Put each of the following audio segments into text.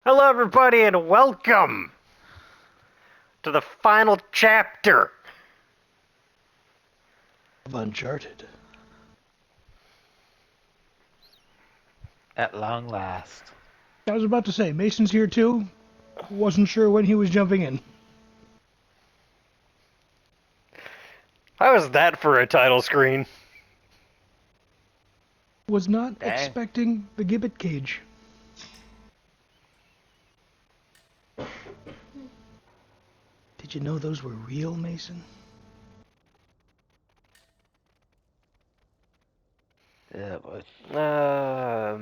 Hello, everybody, and welcome to the final chapter. Of Uncharted. At long last. I was about to say, Mason's here too. Wasn't sure when he was jumping in. How was that for a title screen? Was not Dang. expecting the gibbet cage. Did you know those were real, Mason? Yeah, but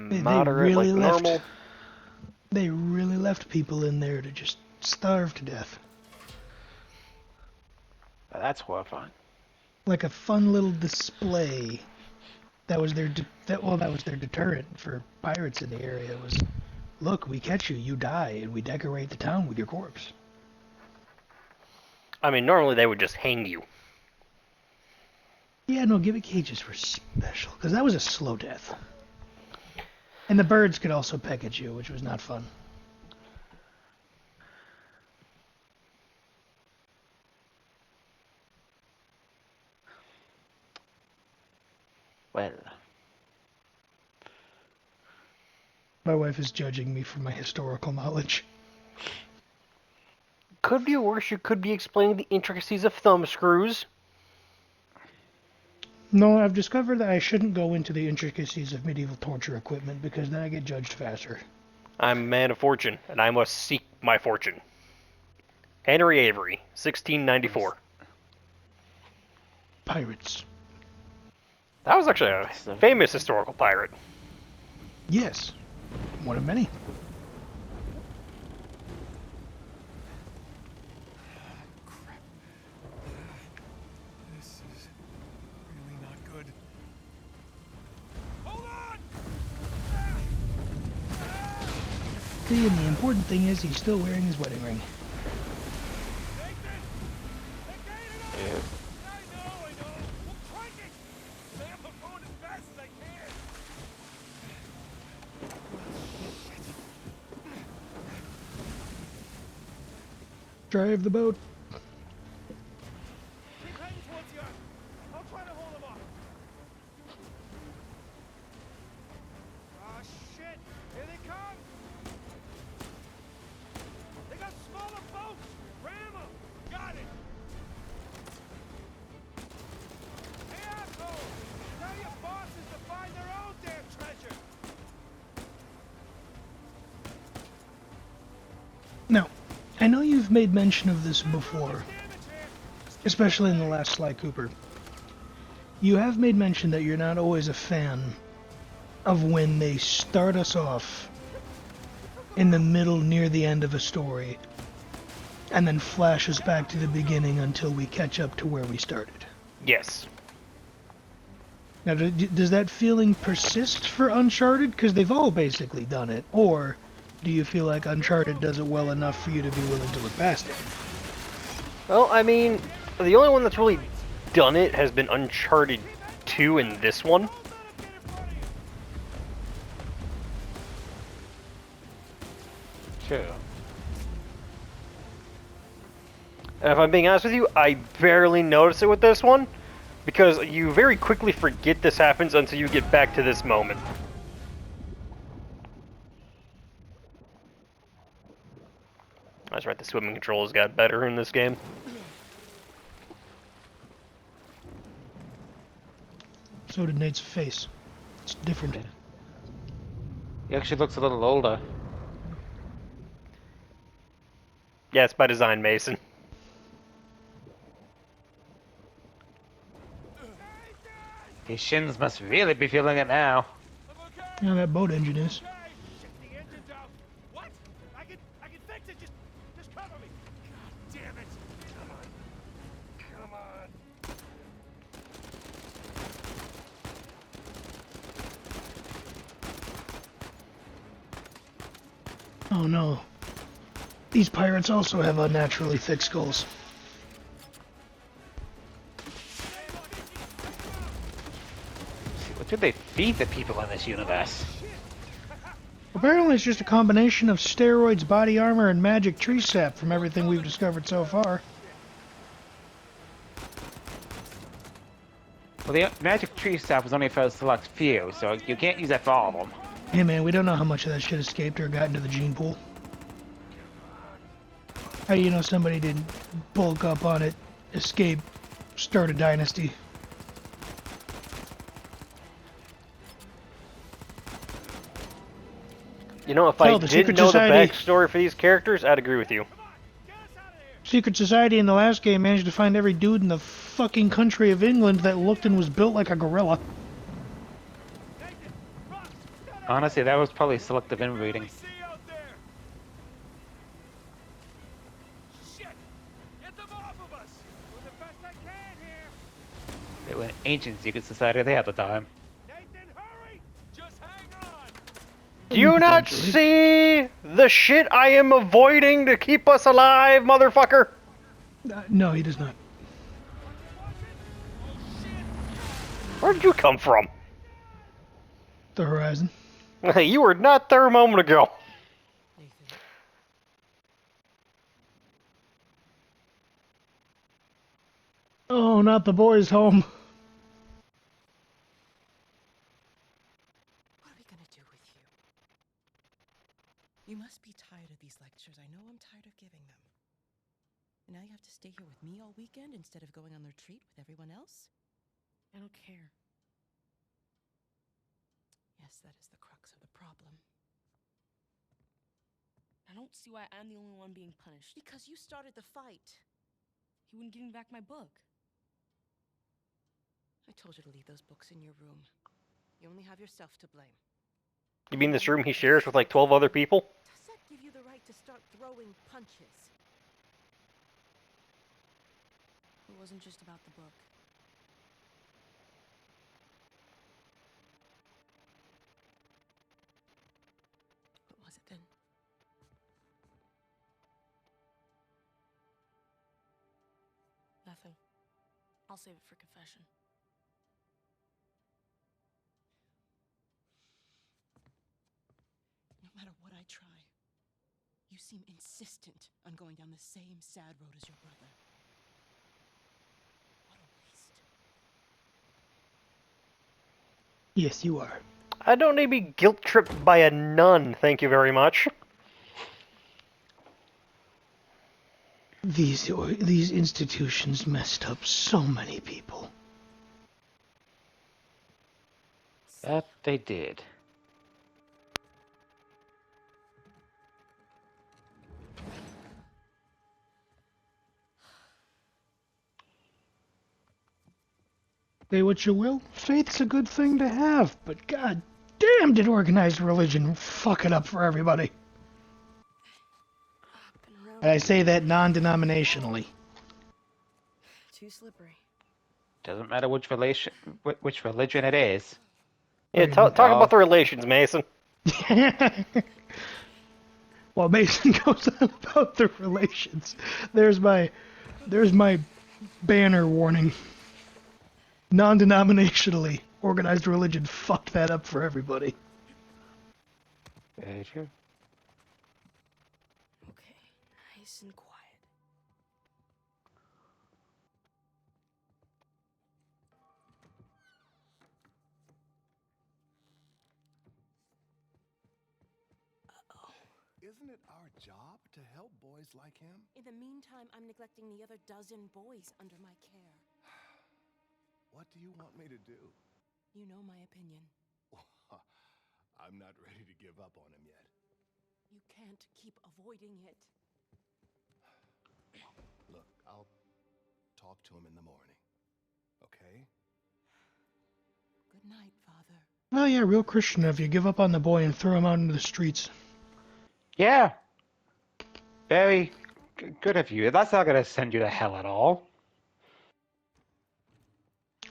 They Moderate, really like normal. They really left people in there to just starve to death. that's horrifying. Like a fun little display. That was their that was their deterrent for pirates in the area. Was, look, we catch you, you die, and we decorate the town with your corpse. I mean, normally they would just hang you. Yeah, no, gibbet cages were special, because that was a slow death. And the birds could also peck at you, which was not fun. Well, My wife is judging me for my historical knowledge. Could be worse. You could be explaining the intricacies of thumb screws. No, I've discovered that I shouldn't go into the intricacies of medieval torture equipment, because then I get judged faster. I'm a man of fortune, and I must seek my fortune. Henry Avery, 1694. Pirates. That was actually a famous historical pirate. Yes. One of many. Crap. This is really not good. Hold on! See, and the important thing is he's still wearing his wedding ring. Nathan! Hey, get it up! I know! Well, crank it! Stay on the phone as fast as I can! Drive the boat. Keep heading towards the island. I'll try to hold him off. Ah, shit! Here they come! They got smaller boats! Ram them! Got it! Hey, asshole! Tell your bosses to find their own damn treasure! Now, I know you've made mention of this before, Damage here! especially in the last Sly Cooper. You have made mention that you're not always a fan of when they start us off in the middle near the end of a story and then flash us back to the beginning until we catch up to where we started. Yes. Now, does that feeling persist for Uncharted? Because they've all basically done it. Or do you feel like Uncharted does it well enough for you to be willing to look past it? Well, I mean, the only one that's really done it has been Uncharted 2 and this one. true. And if I'm being honest with you, I barely notice it with this one, because you very quickly forget this happens until you get back to this moment. That's right, the swimming controls got better in this game. So did Nate's face. It's different. He actually looks a little older. Yeah, it's by design, Mason. His shins must really be feeling it now. Yeah, that boat engine is. Shit, the engine's out. What? I can fix it. Just cover me. God damn it. Come on. Oh no. These pirates also have unnaturally thick skulls. See, what do they feed the people in this universe? Apparently it's just a combination of steroids, body armor, and magic tree sap from everything we've discovered so far. Well, the magic tree sap was only for a select few, so you can't use that for all of them. Hey man, we don't know how much of that shit escaped or got into the gene pool. How do you know somebody didn't bulk up on it, escape, start a dynasty? You know, if Hell, I the didn't Secret know the Society- backstory for these characters, I'd agree with you. Secret Society in the last game managed to find every dude in the fucking country of England that looked and was built like a gorilla. Honestly, that was probably selective inbreeding. Shit! Get them off of us! Doing the best I can here! They were an ancient secret society they had the time. Nathan, hurry! Just hang on! Do you not Potentially. see the shit I am avoiding to keep us alive, motherfucker? No, he does not. Where did you come from? The Horizon. You were not there a moment ago. Oh, not the boys' home. What are we gonna do with you? You must be tired of these lectures. I know I'm tired of giving them. And now you have to stay here with me all weekend instead of going on the retreat with everyone else? I don't care. Yes, that is the crux of the problem. I don't see why I'm the only one being punished. Because you started the fight. He wouldn't give me back my book. I told you to leave those books in your room. You only have yourself to blame. You mean this room he shares with like 12 other people? Does that give you the right to start throwing punches? It wasn't just about the book. What was it then? Nothing. I'll save it for confession. No matter what I try, you seem insistent on going down the same sad road as your brother. What a waste. Yes, you are. I don't need to be guilt-tripped by a nun, thank you very much. These institutions messed up so many people. That they did. Say what you will, faith's a good thing to have, but god damn did organized religion fuck it up for everybody. And I say that non-denominationally. Too slippery. Doesn't matter which religion it is. Yeah, talk Oh. about the relations, Mason. While Mason goes on about the relations, there's my banner warning. Non-denominationally, organized religion fucked that up for everybody. Very true. Okay, nice and quiet. Isn't it our job to help boys like him? In the meantime, I'm neglecting the other dozen boys under my care. What do you want me to do? You know my opinion. I'm not ready to give up on him yet. You can't keep avoiding it. Look, I'll talk to him in the morning. Okay? Good night, Father. Well, yeah, real Christian of you. Give up on the boy and throw him out into the streets. Yeah. Very good of you. That's not gonna send you to hell at all.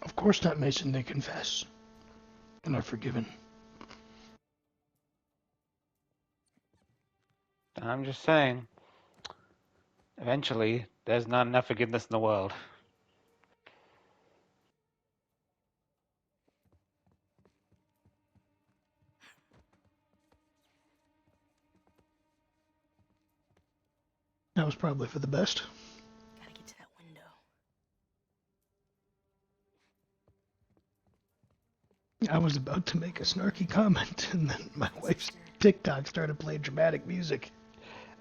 Of course not, Mason. They confess and are forgiven. I'm just saying. Eventually, there's not enough forgiveness in the world. That was probably for the best. Gotta get to that window. I was about to make a snarky comment, and then my wife's Sister. TikTok started playing dramatic music.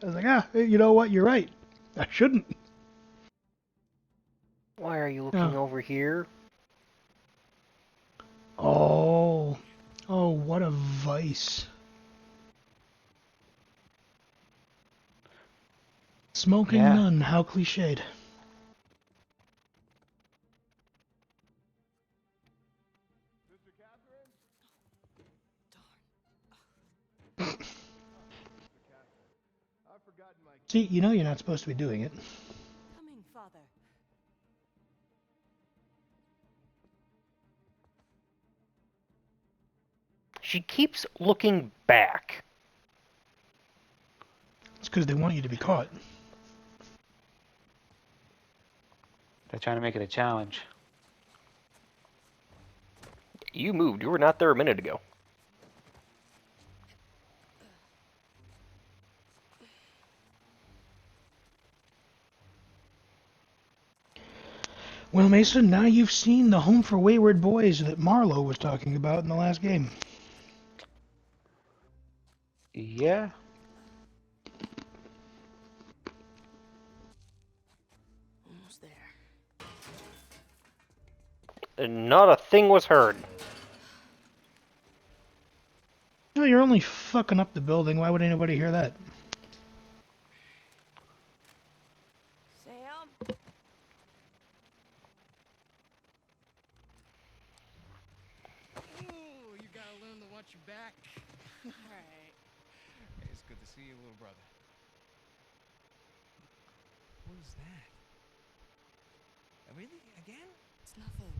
I was like, you know what? You're right. I shouldn't. Why are you looking Oh. over here? Oh. Oh, what a vice. Smoking Yeah. nun, how cliched. Sister Catherine? Darn. Sister Catherine. I've forgotten my See, you know you're not supposed to be doing it. Coming, Father. She keeps looking back. It's because they want you to be caught. They're trying to make it a challenge. You moved. You were not there a minute ago. Well, Mason, now you've seen the Home for Wayward Boys that Marlowe was talking about in the last game. Yeah. Almost there. And not a thing was heard. No, you're only fucking up the building. Why would anybody hear that? Sam? Ooh, you gotta learn to watch your back. Alright. Hey, it's good to see you, little brother. What is that? Really? Again? It's nothing.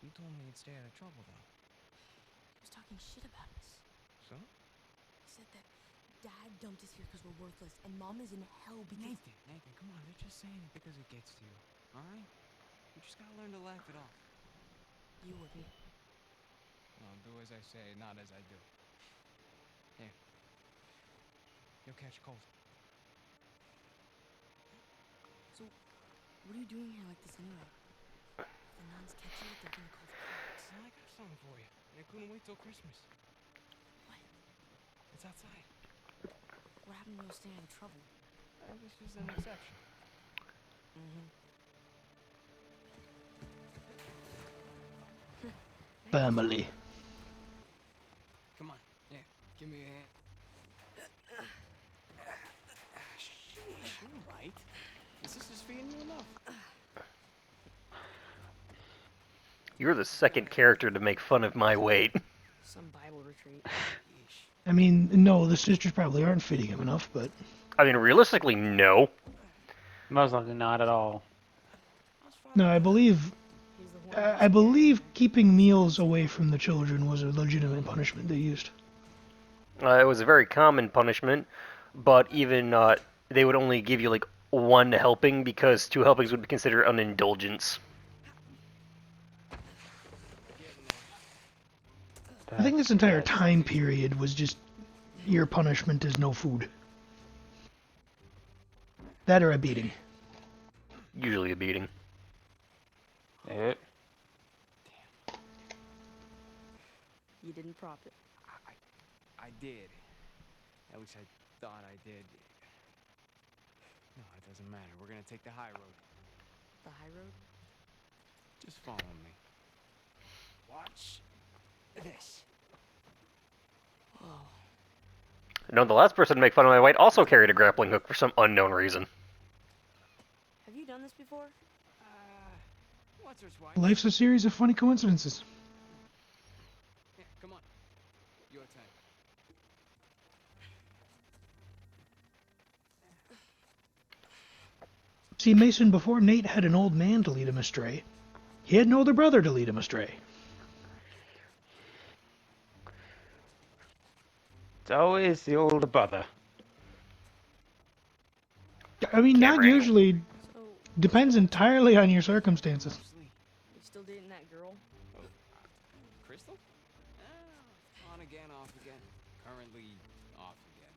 You told me you'd stay out of trouble, though. He was talking shit about us. So? He said that Dad dumped us here because we're worthless, and Mom is in hell because... Nathan, come on. They're just saying it because it gets to you. Alright? You just gotta learn to laugh it off. You wouldn't. No, do as I say, not as I do. Here. You'll catch cold. So, what are you doing here like this anyway? If the nuns catch you, they're gonna call the cops. Well, I got something for you. They couldn't wait till Christmas. What? It's outside. What happened to you stay out of trouble? This is an exception. Mm-hmm. Family. Come on. Yeah, give me a hand. Sheesh, you're right. Your sister's feeding you enough. You're the second character to make fun of my weight. Some Bible retreat. Yeesh. I mean, no, the sisters probably aren't feeding him enough, but... I mean, realistically, no. Most likely not at all. How's Father No, I doing? believe... He's the one I believe keeping meals away from the children was a legitimate punishment they used. It was a very common punishment, but even they would only give you like one helping because two helpings would be considered an indulgence. I think this entire That's- time period was just your punishment is no food. That or a beating. Usually a beating. It. You didn't prop it. I did. At least I thought I did. No, it doesn't matter. We're gonna take the high road. The high road? Just follow me. Watch this. Whoa. No, the last person to make fun of my weight also carried a grappling hook for some unknown reason. Have you done this before? Once or twice. Life's a series of funny coincidences. Yeah, come on. Your turn. See, Mason, before Nate had an old man to lead him astray, he had an older brother to lead him astray. It's always the older brother. I mean, not Camera angle. usually. So, Depends entirely on your circumstances. Sleep. you still dating that girl? Crystal? On again, off again. Currently off again.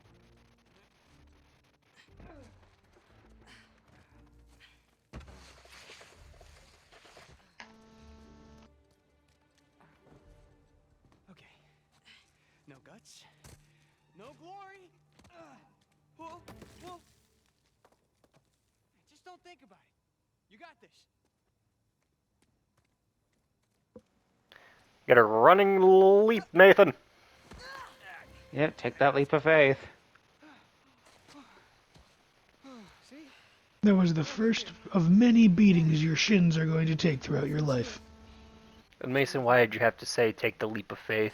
No glory. Well, just don't think about it. You got this. Get a running leap, Nathan. Yep, take that leap of faith. See? That was the first of many beatings your shins are going to take throughout your life. And Mason, why did you have to say take the leap of faith?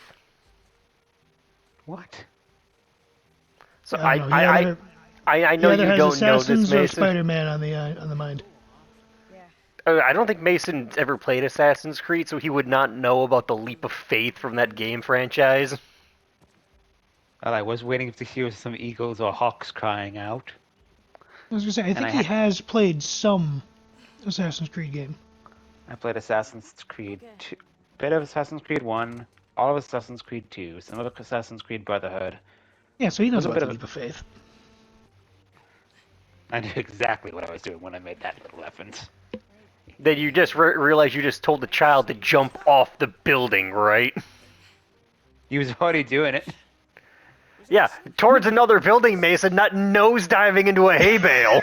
What? So I don't know. I He know either you has don't know this, Assassins or Mason. Spider-Man on the mind. Yeah. I don't think Mason's ever played Assassin's Creed, so he would not know about the leap of faith from that game franchise. Well, I was waiting to hear some eagles or hawks crying out. I was gonna say, I And think he has played some Assassin's Creed game. I played Assassin's Creed Okay. 2, bit of Assassin's Creed 1, all of Assassin's Creed 2, some of Assassin's Creed Brotherhood. Yeah, so he knows Was a about bit the of. leap of faith. I knew exactly what I was doing when I made that little reference. Then you just realize you just told the child to jump off the building, right? He was already doing it. Yeah, towards another building, Mason, not nosediving into a hay bale.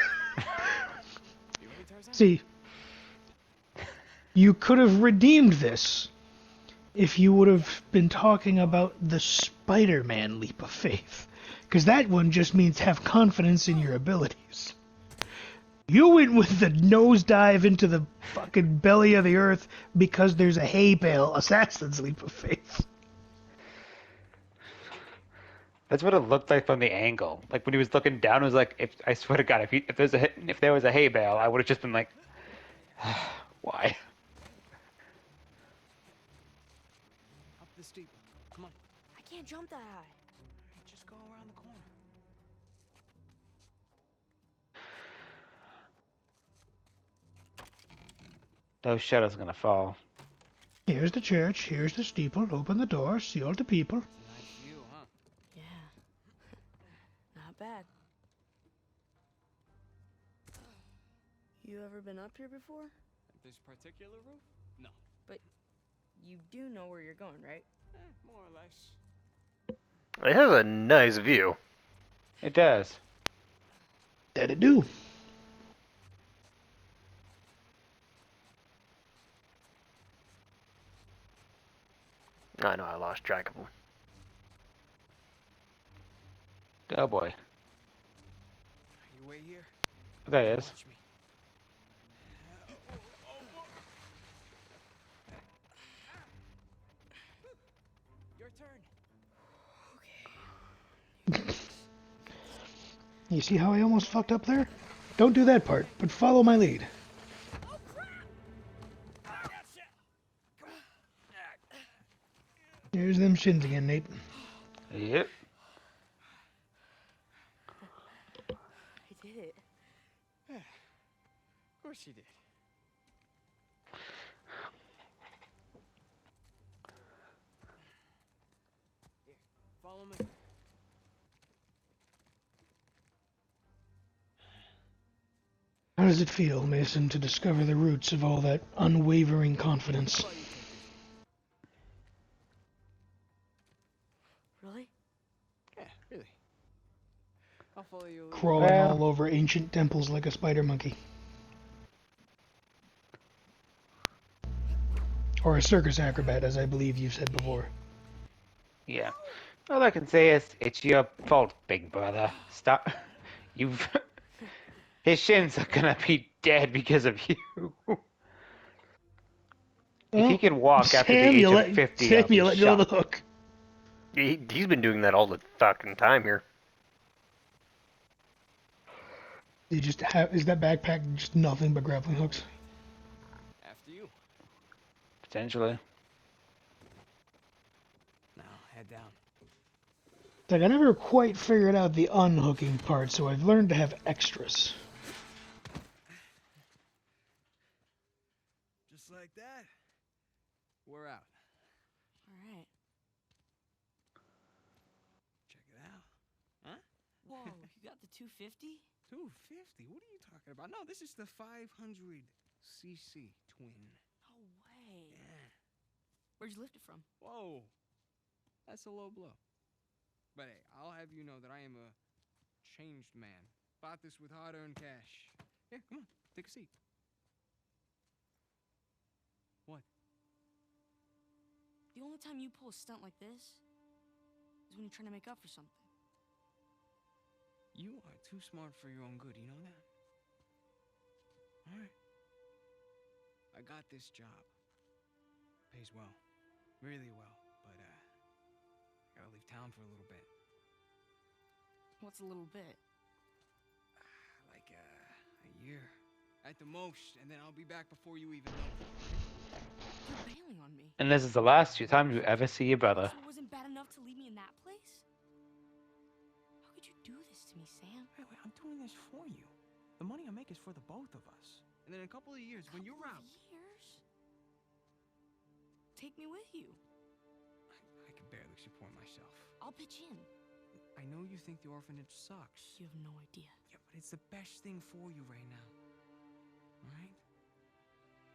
You ready, Tarzan? See, you could have redeemed this if you would have been talking about the Spider-Man leap of faith. Because that one just means have confidence in your abilities. You went with the nosedive into the fucking belly of the earth because there's a hay bale assassin's leap of faith. That's what it looked like from the angle. Like when he was looking down, it was like, if I swear to God, if there was a hay bale, I would have just been like, why? Up the steeple. Come on. I can't jump that high. Just go around the corner. Those shadows are gonna fall. Here's the church, here's the steeple, open the door, see all the people. Nice view, huh? Yeah. Not bad. You ever been up here before? At this particular roof? No. You do know where you're going, right? More or less. It has a nice view. It does. That it do. I know, I lost track of him. Oh boy. You wait here. There it is. Watch me. Your turn. You see how I almost fucked up there? Don't do that part, but follow my lead. Here's them shins again, Nate. Yep. I did it. Of course you did. Here, follow me. How does it feel, Mason, to discover the roots of all that unwavering confidence? Really? Yeah, really. I'll follow you. Crawling Well- all over ancient temples like a spider monkey. Or a circus acrobat, as I believe you've said before. Yeah. All I can say is, it's your fault, big brother. Stop. You've. His shins are gonna be dead because of you. If he can walk after the age of 50, Sam, I'll be you let go of the shocked. hook. He's been doing that all the fucking time here. You just have, is that backpack just nothing but grappling hooks? After you. Potentially. Now, head down. It's like I never quite figured out the unhooking part, so I've learned to have extras. Just like that. We're out. Alright. Check it out. Huh? Whoa, you got the 250? 250? What are you talking about? No, this is the 500cc twin. No way. Yeah. Where'd you lift it from? Whoa. That's a low blow. But hey, I'll have you know that I am a changed man. Bought this with hard-earned cash. Here, come on, take a seat. What? The only time you pull a stunt like this is when you're trying to make up for something. You are too smart for your own good, you know that? Alright. I got this job. Pays well. Really well. But, I gotta leave town for a little bit. What's a little bit? Like, a year. At the most, and then I'll be back before you even know. You're bailing on me. And this is the last time you ever see your brother. So it wasn't bad enough to leave me in that place? How could you do this to me, Sam? Wait, I'm doing this for you. The money I make is for the both of us. And then in a couple of years, when you're out... Years? Take me with you. I can barely support myself. I'll pitch in. I know you think the orphanage sucks. You have no idea. Yeah, but it's the best thing for you right now. Alright?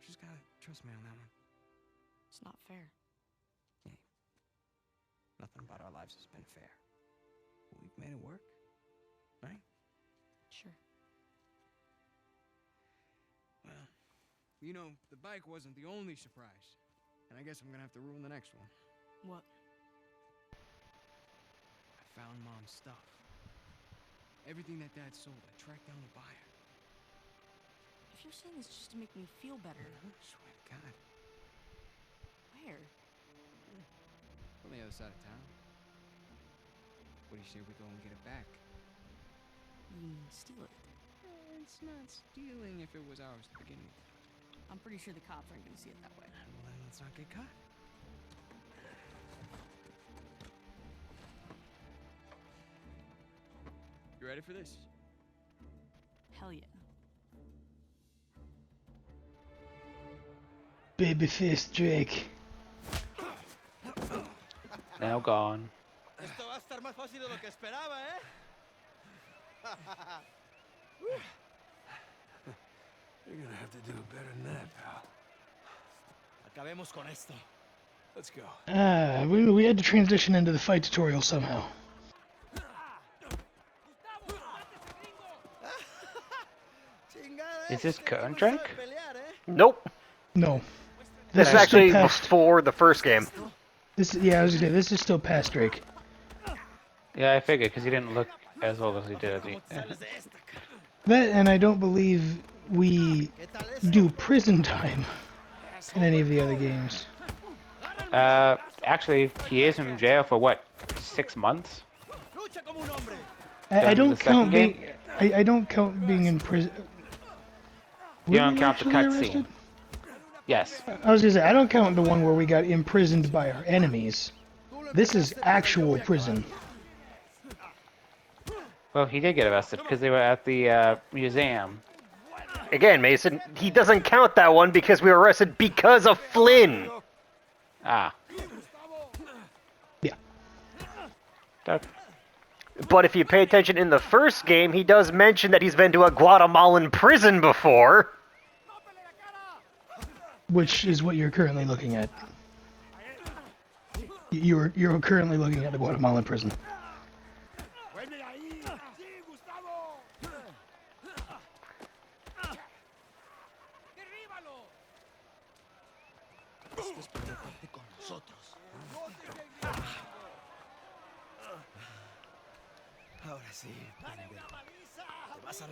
Just gotta trust me on that one. It's not fair. Hey, nothing about our lives has been fair. But we've made it work. Right? Sure. Well, you know, the bike wasn't the only surprise. And I guess I'm gonna have to ruin the next one. What? I found Mom's stuff. Everything that Dad sold, I tracked down the buyer. If you're saying this just to make me feel better, I swear to God. where? On the other side of town. What do you say we go and get it back? You mean steal it? It's not stealing if it was ours to begin with. I'm pretty sure the cops aren't gonna see it that way. Well, then let's not get caught. You ready for this? Hell yeah. Babyface Drake. Now gone. Esto va a estar más fácil de lo que esperaba, ¿eh? You're gonna have to do it better than that, pal. Acabemos con esto. Let's go. We had to transition into the fight tutorial somehow. Is this current Drake? Nope. No. This is is still actually past. before the first game. Yeah, I was gonna say, this is still past Drake. Yeah, I figured, because he didn't look as old as he did at the end. That, and I don't believe we do prison time in any of the other games. Actually, he is in jail for what, 6 months? I the don't second count game? being. I don't count being in prison. You don't count the cutscene. Arrested? Yes. I was gonna say, I don't count the one where we got imprisoned by our enemies. This is actual prison. Well, he did get arrested because they were at the museum. Again, Mason, he doesn't count that one because we were arrested because of Flynn. Ah. Yeah. That, But if you pay attention in the first game, he does mention that he's been to a Guatemalan prison before. Which is what you're currently looking at. You're currently looking at the Guatemalan prison.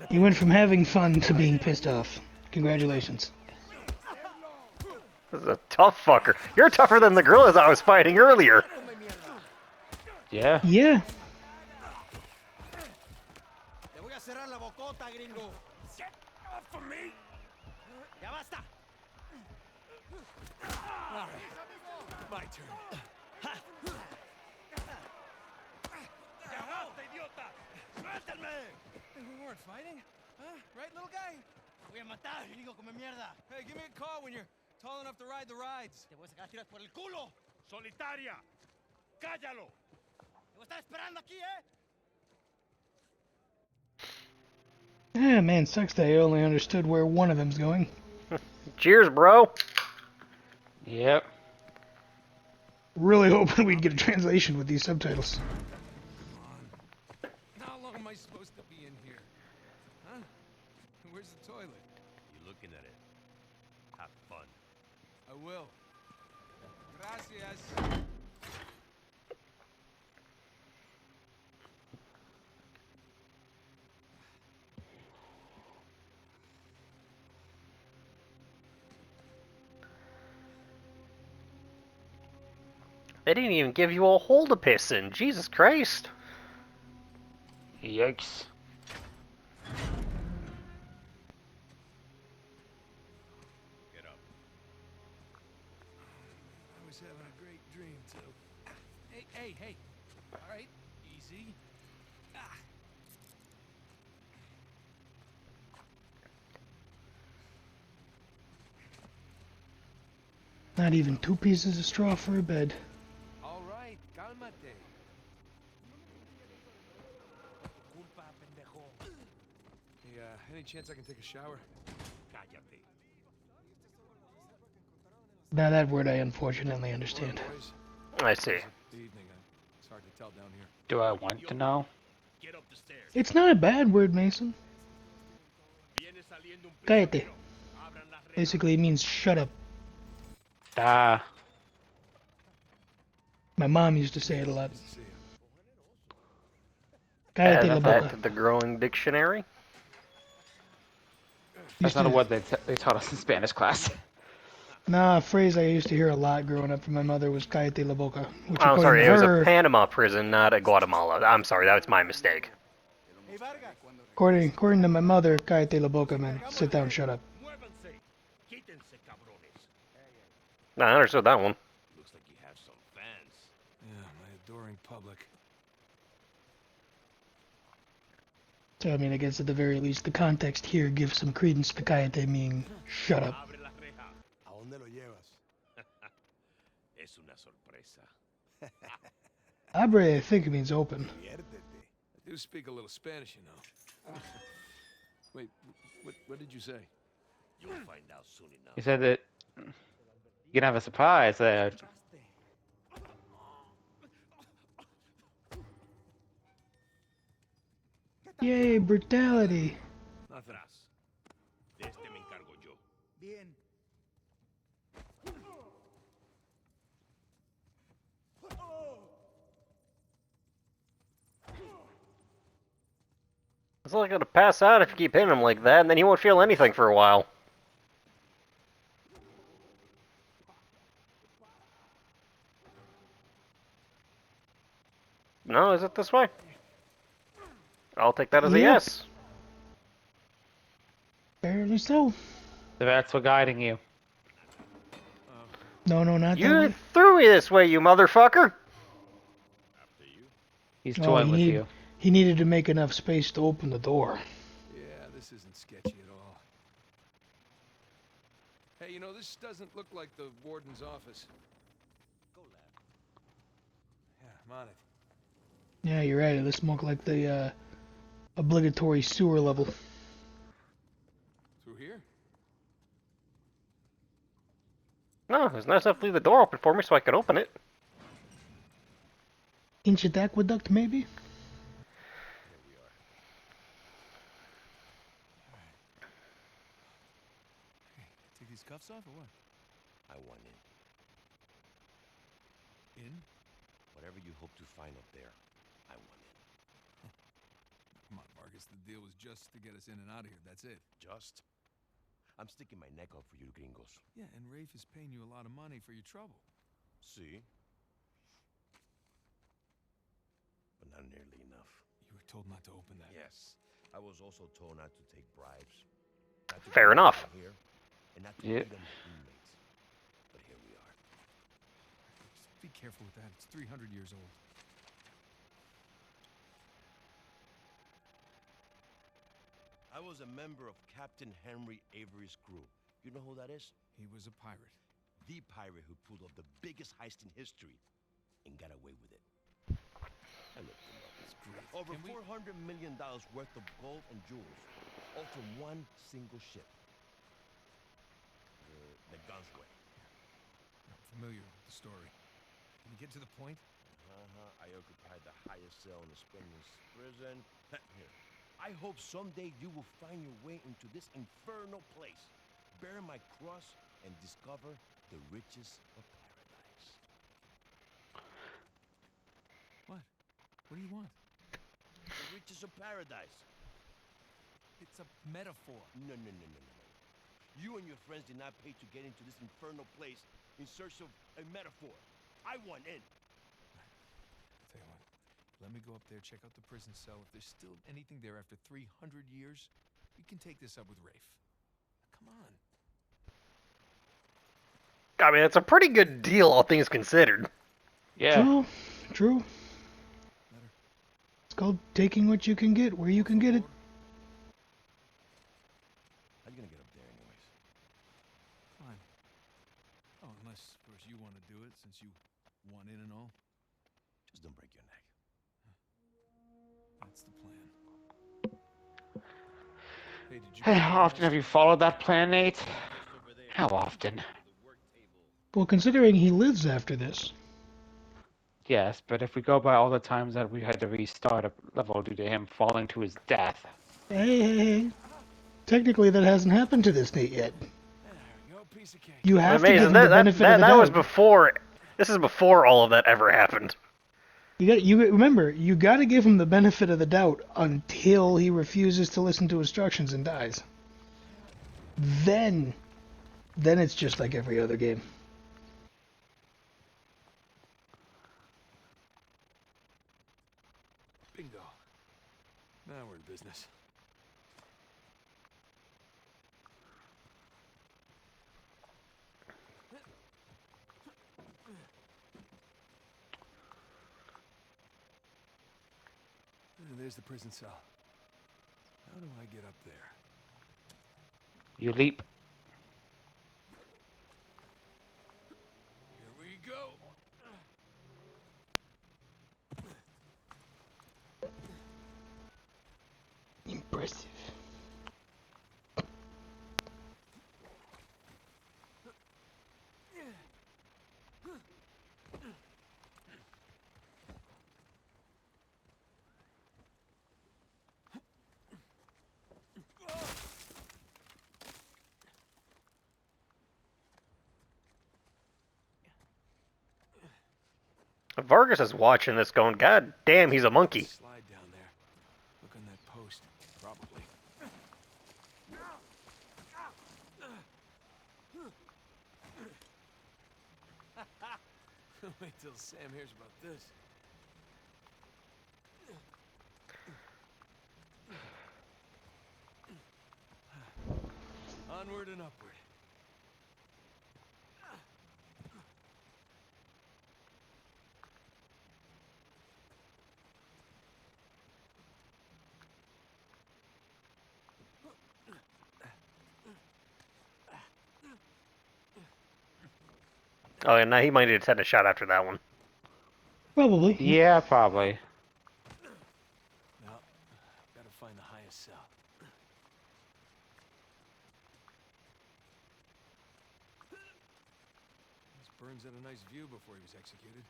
You went from having fun to being pissed off. Congratulations. This is a tough fucker. You're tougher than the gorillas I was fighting earlier. yeah. Yeah. Te voy a cerrar la bocota, gringo. Get off of me. Ya basta. All right. My turn. ¡Agarrate, idiota! ¡Suéltenme! We weren't fighting, huh? Right, little guy? Te voy a matar, gringo, come mierda. Hey, give me a call when you're tall enough to ride the rides. Te voy a sacar tiras por el culo. Solitaria. Cállalo. Te voy a estar esperando aquí, ¿eh? Ah, man, sucks that I only understood where one of them's going. Cheers, bro. Yep. Really hoping we'd get a translation with these subtitles. am I supposed to be in here? Huh? Where's the toilet? You're looking at it. Have fun. I will. Gracias. They didn't even give you a hole to piss in. Jesus Christ. Yikes. Get up. I was having a great dream, too. Hey. All right, easy. Ah. Not even 2 pieces of straw for a bed. All right, cálmate. Hey, any chance I can take a shower? Cállate. Now that word I unfortunately understand. Morning, boys. I see. The evening. It's hard to tell down here. Do I want to know? Get up the stairs. It's not a bad word, Mason. Viene saliendo un Cállate. prisionero. Abran las rejas. Basically, it means shut up. Ah. My mom used to say it a lot. Nice to see you. Cállate la Add boca. that to the growing dictionary. That's Used not a to- word they taught us in Spanish class. Nah, a phrase I used to hear a lot growing up from my mother was cállate la boca. Which Oh, I'm according sorry, to it was her, a Panama prison, not a Guatemala. I'm sorry, that was my mistake. Hey, Vargas. according to my mother, cállate la boca meant sit down, shut up. Muévanse. Quítense, cabrones. No, I understood that one. Looks like you have some fans. Yeah, my adoring public. So, I mean, I guess at the very least, the context here gives some credence to cállate meaning shut up. Abre la reja. ¿A dónde lo llevas? Es una sorpresa. Abre, I think it means open. I do speak a little Spanish, you know. Wait, what did you say? You'll find out soon enough. You said that you're gonna have a surprise there. Yay, brutality. Nothing. Atrás. De este me encargo yo. Bien. It's like gonna pass out if you keep hitting him like that, and then he won't feel anything for a while. No, is it this way? I'll take that as a Yep. yes. Apparently so. The rats were guiding you. No, not that You way. threw me this way, you motherfucker! After you. He's Oh, toying with you. he needed to make enough space to open the door. Yeah, this isn't sketchy at all. Hey, you know, this doesn't look like the warden's office. Go, lad. Yeah, I'm on it. Yeah, you're right. It looks more like the obligatory sewer level. Through here? No, it was nice enough to leave the door open for me so I could open it. Ancient aqueduct, maybe? Take these cuffs off or what? I want in. In? Whatever you hope to find up there, I want in. Come on, Marcus. The deal was just to get us in and out of here. That's it. Just? I'm sticking my neck out for you gringos. Yeah, and Rafe is paying you a lot of money for your trouble. See? But not nearly enough. You were told not to open that. Yes. I was also told not to take bribes. Not to Fair bring enough. them Here, and not to Yeah. feed them inmates. But here we are. Just be careful with that. It's 300 years old. I was a member of Captain Henry Avery's crew. You know who that is? He was a pirate. The pirate who pulled off the biggest heist in history and got away with it. I looked him up. It's great. Over Can we- $400 million worth of gold and jewels, all from one single ship. The Gunsway. I'm familiar with the story. Can you get to the point? I occupied the highest cell in the Spanish prison. Here. I hope someday you will find your way into this infernal place, bear my cross, and discover the riches of paradise. What? What do you want? The riches of paradise. It's a metaphor. No. You and your friends did not pay to get into this infernal place in search of a metaphor. I want in. Tell you what, let me go up there, check out the prison cell. If there's still anything there after 300 years, we can take this up with Rafe. Come on. I mean, it's a pretty good deal, all things considered. Yeah. True. Letter. It's called taking what you can get where you can get it. How you gonna get up there anyways? Fine. Oh, unless, of course, you want to do it since you want in and all. Just don't break your neck. That's the plan. Hey, did you How often have you followed that plan, Nate? How often? Well, considering he lives after this. Yes, but if we go by all the times that we had to restart a level due to him falling to his death. Hey. Technically, that hasn't happened to this Nate yet. There we go, piece of cake. You have to give Amazing. him the That benefit of the doubt. was before. This is before all of that ever happened. You remember, you got to give him the benefit of the doubt until he refuses to listen to instructions and dies. Then it's just like every other game. Bingo. Now we're in business. There's the prison cell. How do I get up there? You leap. Here we go. Impressive. Vargas is watching this going, God damn, he's a monkey. Slide down there. Look on that post. Probably. Wait till Sam hears about this. Onward and upward. Oh, and now he might need to take a shot after that one. Probably. Yeah, probably. Now, gotta find the highest cell. This Burns had a nice view before he was executed.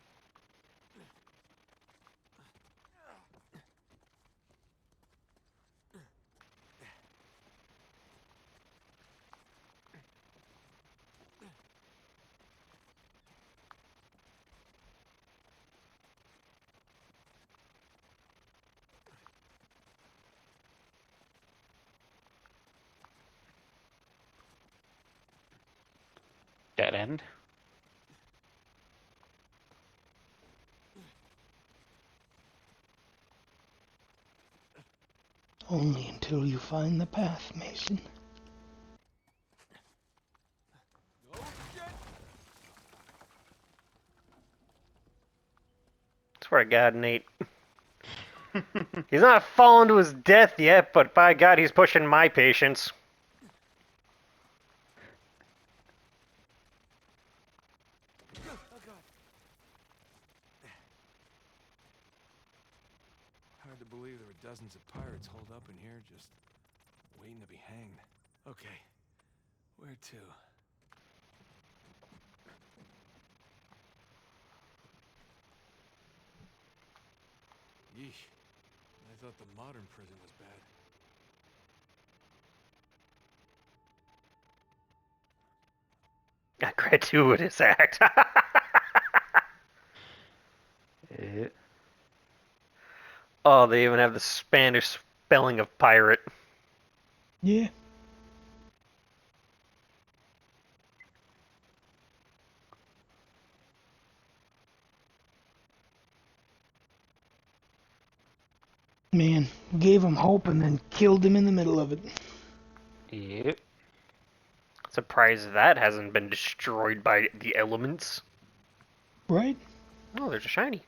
Dead end. Only until you find the path, Mason. Swear to God, Nate. He's not fallen to his death yet, but by God, he's pushing my patience. Hard to believe there were dozens of pirates holed up in here just waiting to be hanged. Okay, where to? Yeesh. I thought the modern prison was bad. A gratuitous act. Eh, Oh, they even have the Spanish spelling of pirate. Yeah. Man, gave him hope and then killed him in the middle of it. Yep. Surprised that hasn't been destroyed by the elements. Right? Oh, there's a shiny.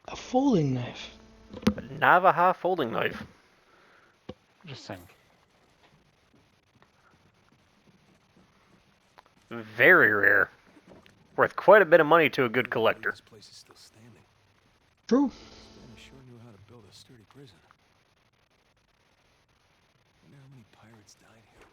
A folding knife. A Navaja folding knife. Interesting. Very rare. Worth quite a bit of money to a good Can't believe collector. This place is still standing. True. Spanish sure knew how to build a sturdy prison. Wonder how many pirates died here.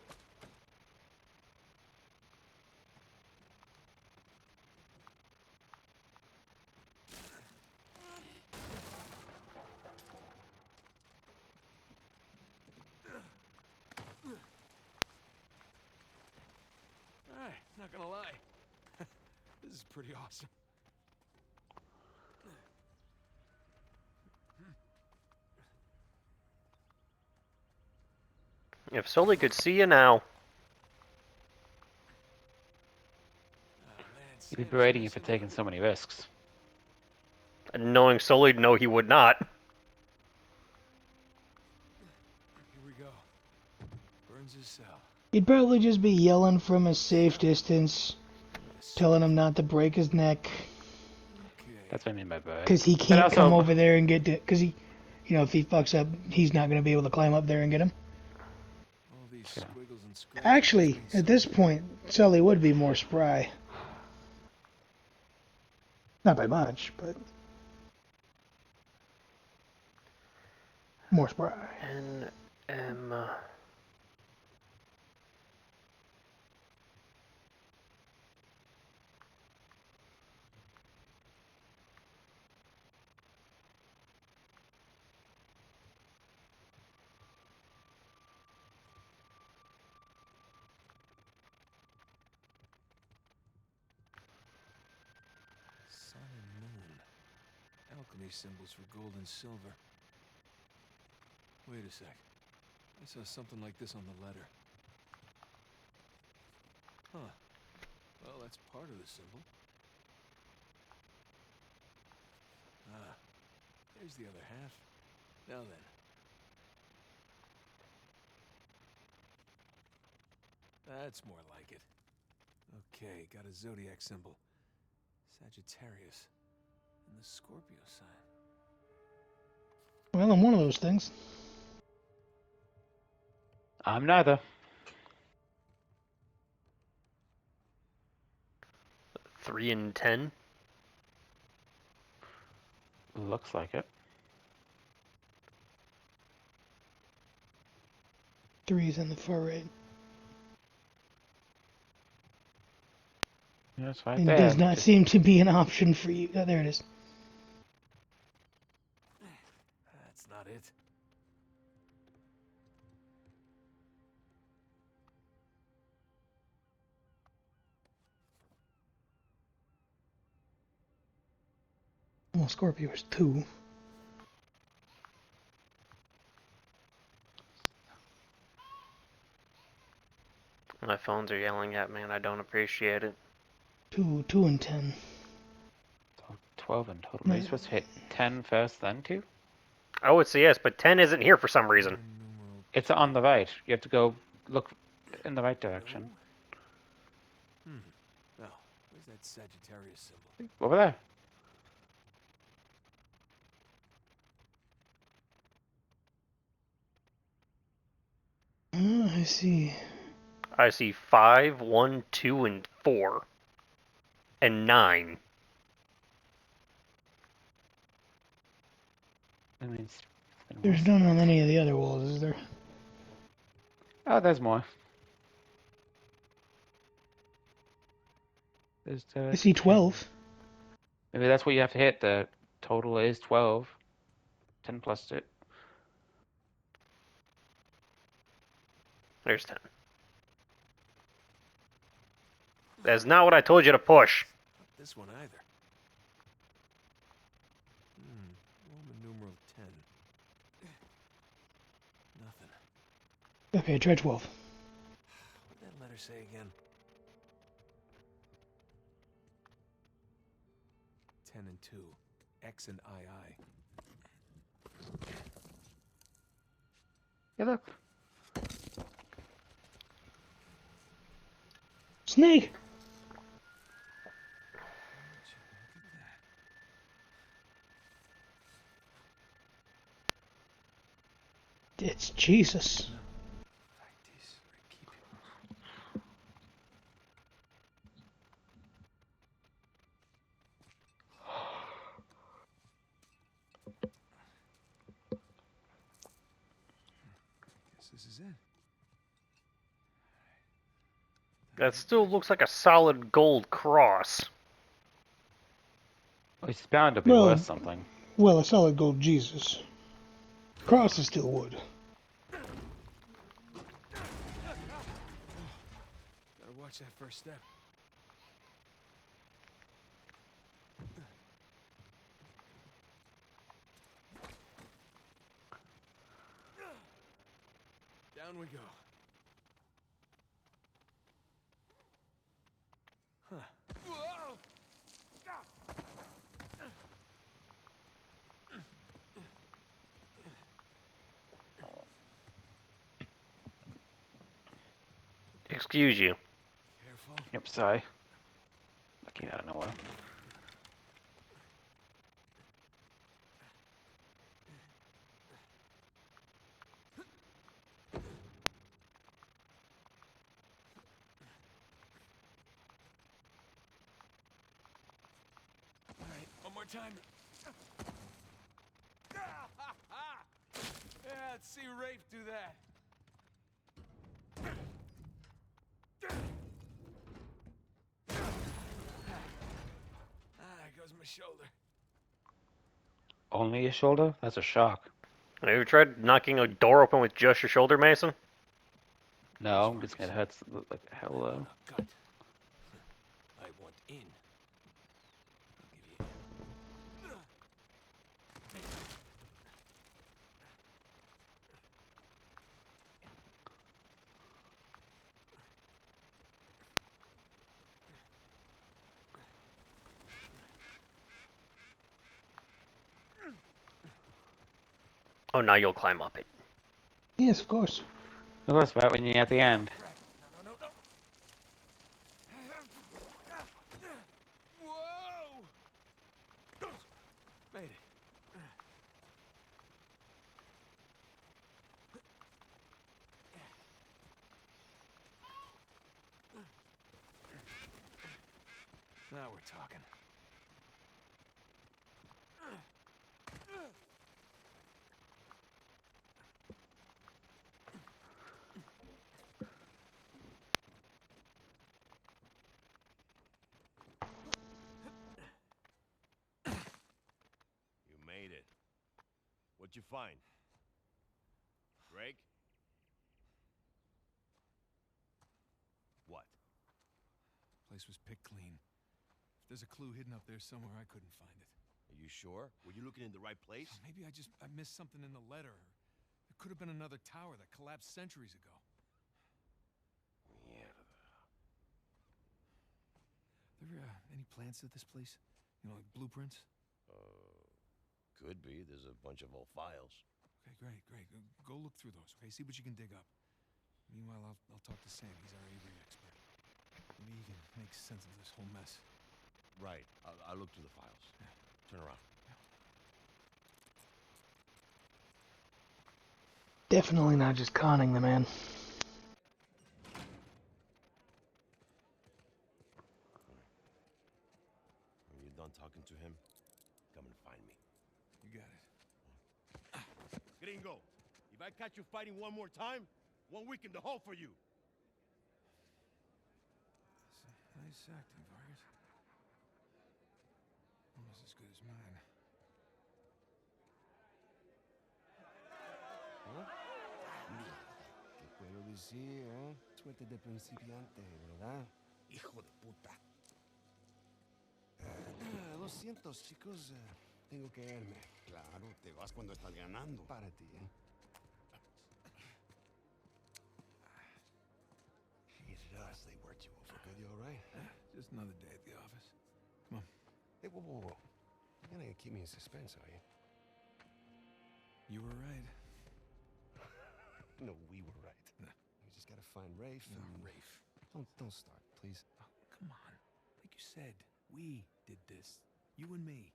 Alright, not gonna lie. This is pretty awesome. If Sully could see you now. Oh man, You'd be Sam, berating you nice for and taking so many risks. And knowing Sully, no, he would not. Here we go. Burns' cell. He'd probably just be yelling from a safe distance, Look at this telling sweet- him not to break his neck, Okay. That's what I mean by beret. because he But can't come also, over there and get to, because he, if he fucks up, he's not going to be able to climb up there and get him. All these Yeah. squiggles and scratches Actually, must mean at this something. point, Sully would be more spry. Not by much, but more spry. N.M. Sun and moon. Alchemy symbols for gold and silver. Wait a sec. I saw something like this on the letter. Huh. Well, that's part of the symbol. Ah, there's the other half. Now then. That's more like it. Okay, got a zodiac symbol. Sagittarius. And the Scorpio sign. Well, I'm one of those things. I'm neither. 3 and 10. Looks like it. Three's on the far right. Yeah, it's right And there. does not Just- seem to be an option for you. Oh, there it is. That's not it. Well, Scorpio is 2. My phones are yelling at me and I don't appreciate it. 2 and 10. 12 in total. Are you supposed to hit 10 first, then 2? Oh, it's a yes, but 10 isn't here for some reason. Roman numeral It's on the right. You have to go look in the right direction. No? Now, where's that Sagittarius symbol? Over there. Oh, I see. I see 5, 1, 2, and 4. And 9. That means There's none on any of the other walls, is there? Oh, there's more. There's I see 12. Maybe that's what you have to hit. The total is 12. 10 plus it. There's 10. That's not what I told you to push. Not this one either. Roman numeral 10. Nothing. Okay, try 12. What did that letter say again? 10 and 2. X and II. Yeah, look. Snake! It's Jesus. Guess this is it. That still looks like a solid gold cross. It's bound to be Well, worth something. well, a solid gold Jesus. Cross is still wood. Gotta watch that first step. Down we go. Huh. Whoa! Excuse you. Careful. Yep, sorry. I came out of nowhere. All right, one more time. Yeah, let's see Rafe do that. There goes my shoulder. Only your shoulder? That's a shock. Have you ever tried knocking a door open with just your shoulder, Mason? No, I'm just gonna hurt like hell though. Cut. I want in. I'll give you in. Oh, now you'll climb up it. Yes, of course. Of course, right when you're at the end. No. Whoa! Made it. Now we're talking. You made it. What'd you find? Greg? What? Place was picked clean. If there's a clue hidden up there somewhere, I couldn't find it. Are you sure? Were you looking in the right place? Maybe I missed something in the letter. It could have been another tower that collapsed centuries ago. Yeah. There any plans to this place? You know, like blueprints? Could be. There's a bunch of old files. Okay, great. Go look through those, okay? See what you can dig up. Meanwhile, I'll talk to Sam. He's our Avery expert. Maybe he can make sense of this whole mess. Right. I'll look through the files. Yeah. Turn around. Definitely not just conning the man. When you're done talking to him, come and find me. You got it. Gringo, if I catch you fighting one more time, 1 week in the hole for you. Nice acting, Vargas. good as mine. ¿Qué puedo decir, eh? Suerte de principiante, ¿verdad? Hijo de puta. Lo siento, chicos. Tengo que irme. Claro, te vas cuando estás ganando. Para ti, ¿eh? Jesus, they worked you over good. You all right? Just another day at the office. Come on. Hey, whoa, whoa, whoa. You're not gonna keep me in suspense, are you? You were right. No, we were right. Nah. We just gotta find Rafe. No, and- Rafe. Don't start, please. Oh, come on. Like you said, we did this. You and me.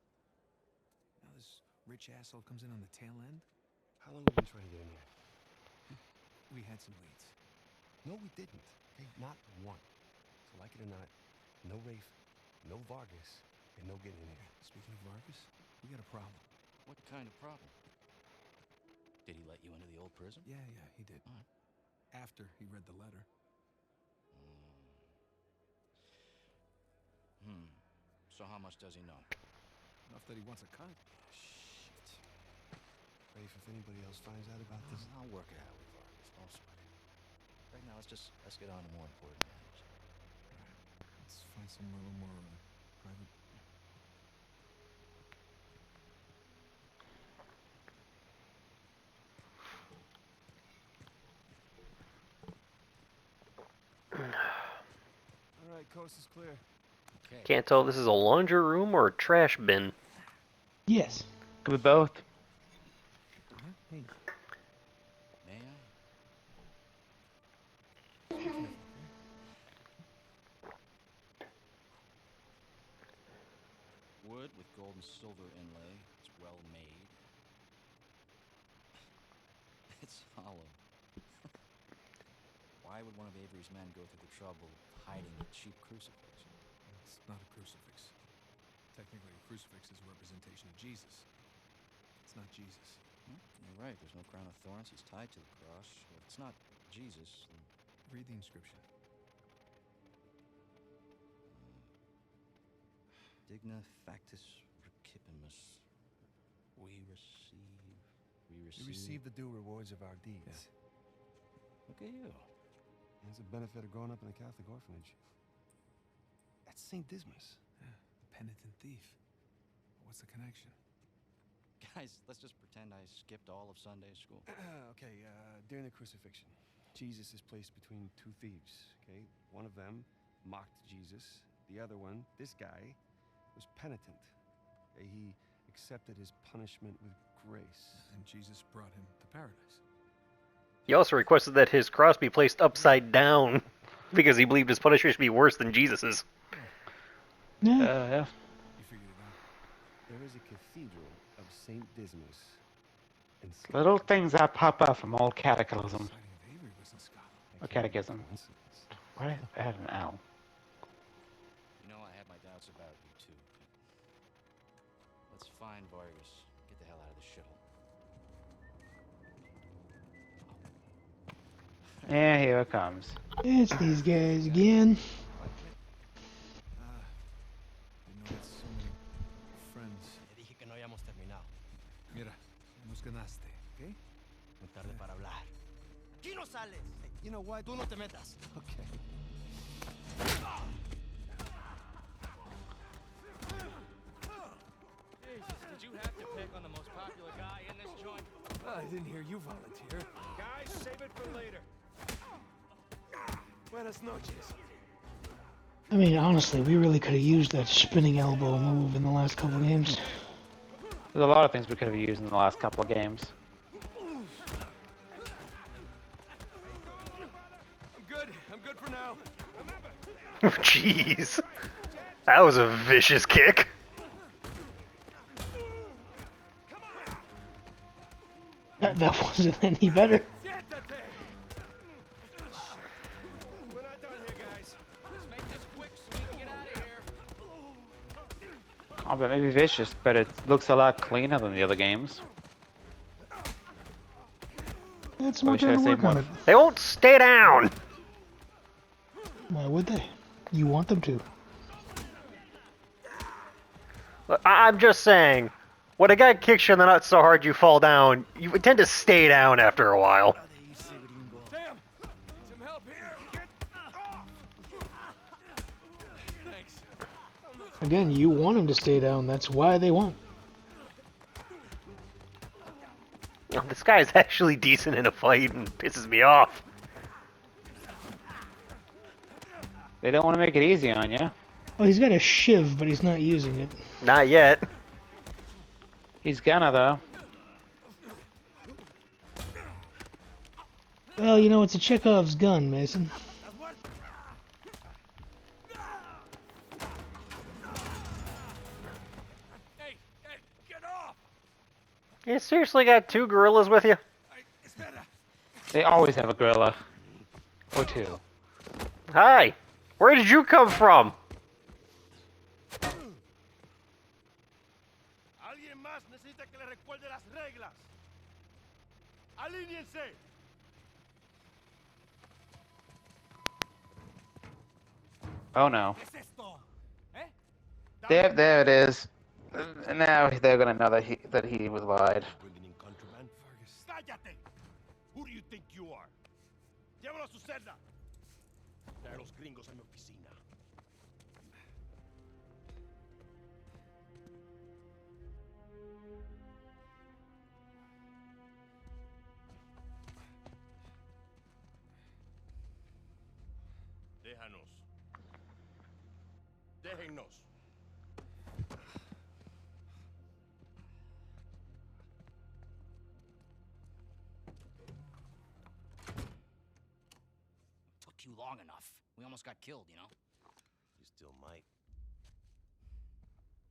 Now this rich asshole comes in on the tail end. How long have we been trying to get in here? We had some leads. No, we didn't. Okay, not one. So like it or not, no Rafe, no Vargas, and no getting in here. Speaking of Vargas, we got a problem. What kind of problem? Did he let you into the old prison? Yeah, he did. All right. After he read the letter. So how much does he know? Enough that he wants a cut. Shit. Rafe, if anybody else finds out about this... I'll work it out with Vargas. Don't sweat it. Right now, let's get on to more important matters. Let's find somewhere a little more private. All right, coast is clear. Okay. Can't tell if this is a laundry room or a trash bin. Yes. Could be both. Hey, May I? Wood with gold and silver inlay. It's well made. It's hollow. Why would one of Avery's men go through the trouble of hiding a cheap crucifix? it's not a crucifix. Technically, a crucifix is a representation of Jesus. It's not Jesus. You're right, there's no crown of thorns. He's tied to the cross. Well, if it's not Jesus, then Read the inscription. Digna factus recipimus. We receive. We receive the due rewards of our deeds. Look at you. It's a benefit of growing up in a Catholic orphanage. That's St. Dismas. Yeah, the penitent thief. What's the connection? Guys, let's just pretend I skipped all of Sunday school. Okay, during the crucifixion, Jesus is placed between two thieves, okay? One of them mocked Jesus. The other one, this guy, was penitent. Okay? He accepted his punishment with grace. And Jesus brought him to paradise. He also requested that his cross be placed upside down because he believed his punishment should be worse than Jesus's. Yeah. Yeah. You figured it out. There is a cathedral of St. Dismas in Little things that pop up from old catechism. Sighting of Avery was in Scotland. Or catechism. Coincidence. Why did I add an L? You know, I had my doubts about you too. Let's find Vargas. Get the hell out of this shithole. Yeah, here it comes. It's these guys again. Didn't know had so many friends. Te dije que no habíamos terminado. Mira, nos ganaste, ¿ok? Muy tarde para hablar. Aquí no sales. Hey, you know what? Tú no te metas. Okay. Jesus, did you have to pick on the most popular guy in this joint? I didn't hear you volunteer. Guys, save it for later. Buenas noches. I mean, honestly, we really could have used that spinning elbow move in the last couple of games. There's a lot of things we could have used in the last couple of games. I'm good for now. Jeez. That was a vicious kick. That wasn't any better. We're not done here, guys. Let's make this quick so we can get out of here. Oh, but maybe vicious, but it looks a lot cleaner than the other games. It's more should I time to say work on more? it. They won't stay down. Why would they? You want them to. I'm just saying, when a guy kicks you in the nuts so hard you fall down, you tend to stay down after a while. Damn! Some help here! Get off! Thanks. Again, you want him to stay down. That's why they won't. This guy's actually decent in a fight and pisses me off. They don't want to make it easy on you. Oh, he's got a shiv, but he's not using it. Not yet. He's gonna, though. Well, you know, it's a Chekhov's gun, Mason. Hey, get off! You seriously got 2 gorillas with you? It's better. They always have a gorilla. Or 2. Hi. Where did you come from? Alguien más necesita que le recuerde las reglas. Alíñense. Oh no. ¿Qué es esto? ¿Eh? There it is. And now they're gonna know that he was lied. Bringing in contraband? ¡Cállate! Who do you think you are? Llévalo a su celda. Trae a los gringos a mi oficina. Déjanos. Déjennos. Took you long enough. We almost got killed, you know? You still might.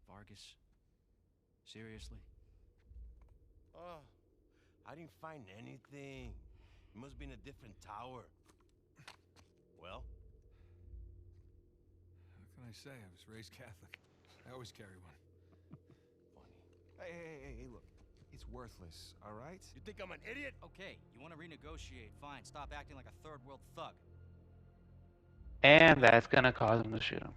Vargas. Seriously? Oh, I didn't find anything. It must be in a different tower. Well? What can I say? I was raised Catholic. I always carry one. Funny. Hey, look. It's worthless, all right? You think I'm an idiot? Okay, you want to renegotiate? Fine. Stop acting like a third world thug. And that's gonna cause him to shoot him.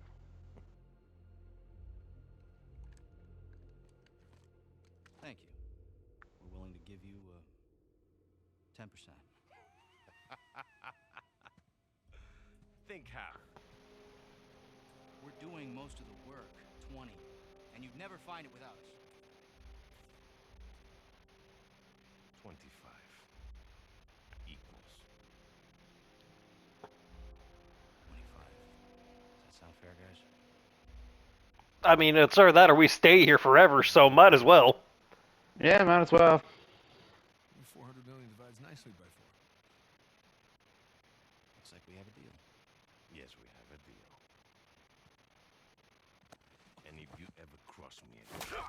Thank you. We're willing to give you 10%. Think half. We're doing most of the work, 20, and you'd never find it without us. 25 equals. 25. Does that sound fair, guys? I mean, it's either that or we stay here forever, so might as well. Yeah, might as well. 400 million divides nicely by 4. Looks like we have a deal. Yes, we have a deal. And if you ever cross me again...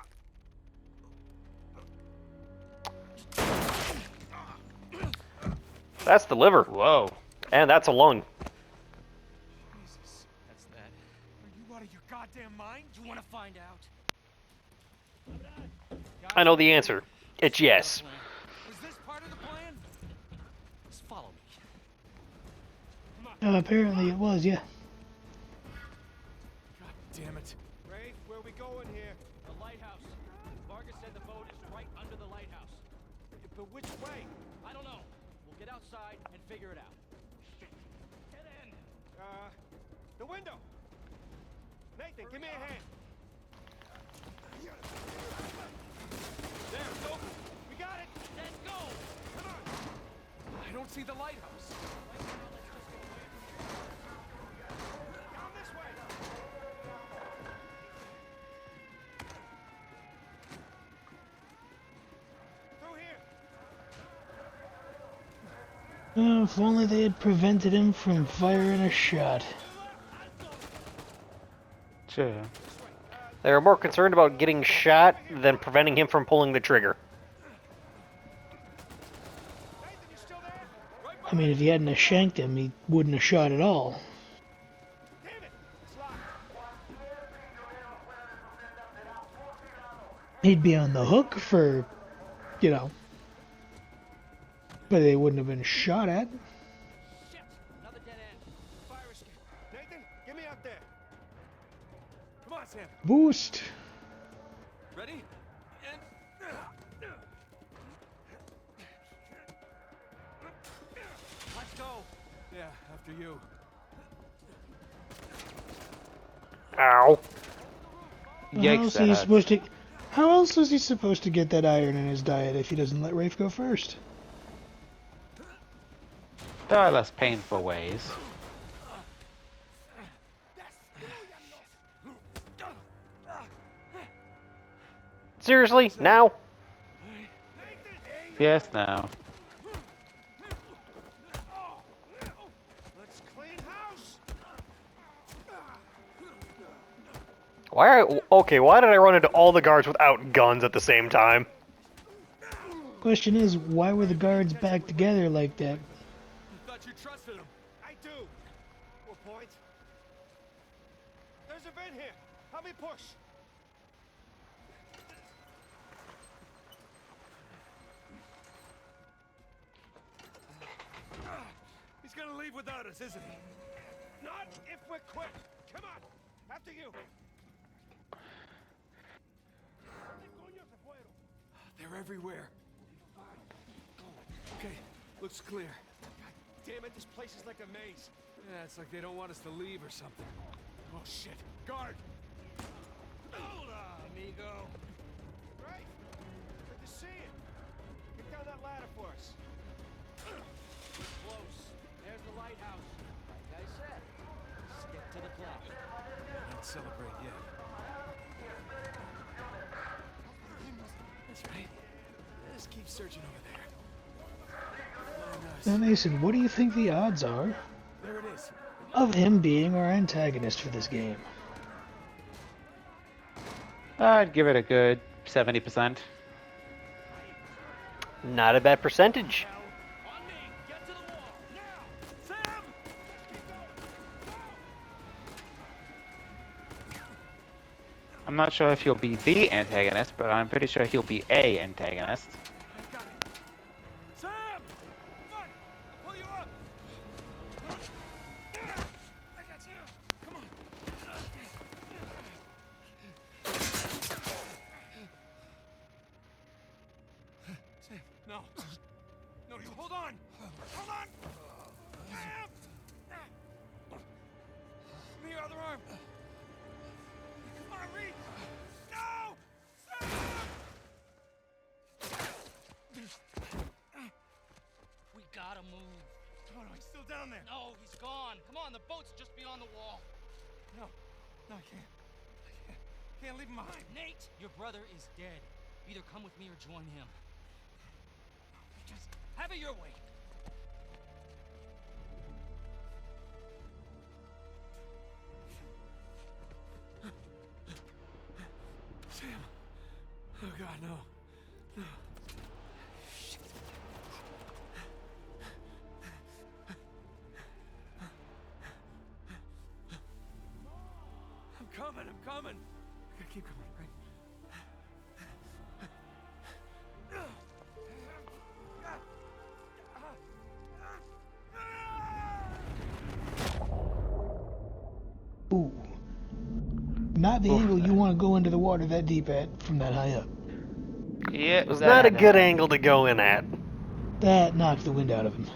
That's the liver. Whoa. And that's a lung. Jesus. That's that. Are you out of your goddamn mind? You want to find out? I know the answer. It's yes. Was this part of the plan? Just follow me. Apparently it was, yeah. God damn it. Rafe, where we going here? The lighthouse. Vargas said the boat is right under the lighthouse. But which way? I don't know. We'll get outside and figure it out. Get in. The window. Nathan, give me a hand. There, it's open. We got it. Let's go. Come on. I don't see the lighthouse. Down this way. Through here. Oh, if only they had prevented him from firing a shot. Sure. They were more concerned about getting shot than preventing him from pulling the trigger. Nathan, you still there? I mean, if he hadn't have shanked him, he wouldn't have shot at all. Damn it. It's locked. He'd be on the hook for, you know, but they wouldn't have been shot at. Shit. Another dead end. Fire escape. Nathan, get me out there. Come on, Sam. Boost. Let's go. Yeah, after you. Ow. Well, how Yikes, else that are you hurts. supposed to? How else is he supposed to get that iron in his diet if he doesn't let Rafe go first? There are less painful ways. Seriously? Now? Yes, now. Let's clean house. Why did I run into all the guards without guns at the same time? Question is, why were the guards back together like that? I thought you trusted him. I do. To a point. There's a vent here. Help me push. He's gonna leave without us, isn't he? Not if we're quick. Come on. After you. They're everywhere. Okay, looks clear. Damn it, this place is like a maze. Yeah, it's like they don't want us to leave or something. Oh shit. Guard. Hola, amigo. Right. Good to see you. Get down that ladder for us. Close. There's the lighthouse. Like I said, stick to the plan. Not celebrate yet. That's right. Just keep searching over there. Now, Mason, what do you think the odds are There it is. of him being our antagonist for this game? I'd give it a good 70%. Not a bad percentage. On me. Get to the wall. Now. Sam! I'm not sure if he'll be the antagonist, but I'm pretty sure he'll be a antagonist. Sam! Come on! I'll pull you up! I got you! Come on! Sam, no. No, you hold on! Hold on! Sam! Give me your other arm! Come on, reach! No! We gotta move. Oh no, he's still down there. No, he's gone. Come on, the boat's just beyond the wall. No, I can't. Can't leave him behind. Nate, your brother is dead. Either come with me or join him. Just have it your way. Sam! Oh God, no. No. I'm coming. I gotta keep going, right? Ooh. Not the angle you want to go into the water that deep at from that high up. Yeah, It was not a good angle to go in at. That knocked the wind out of him.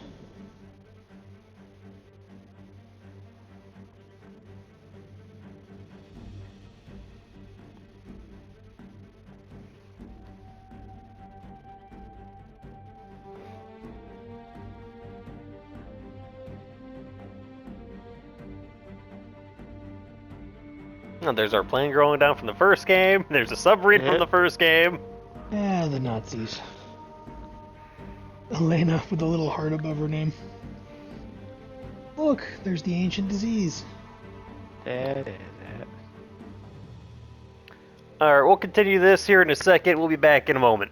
Oh, there's our plane growing down from the first game. There's a submarine from the first game. Ah, the Nazis. Elena with a little heart above her name. Look, there's the ancient disease. That is it. Alright, we'll continue this here in a second. We'll be back in a moment.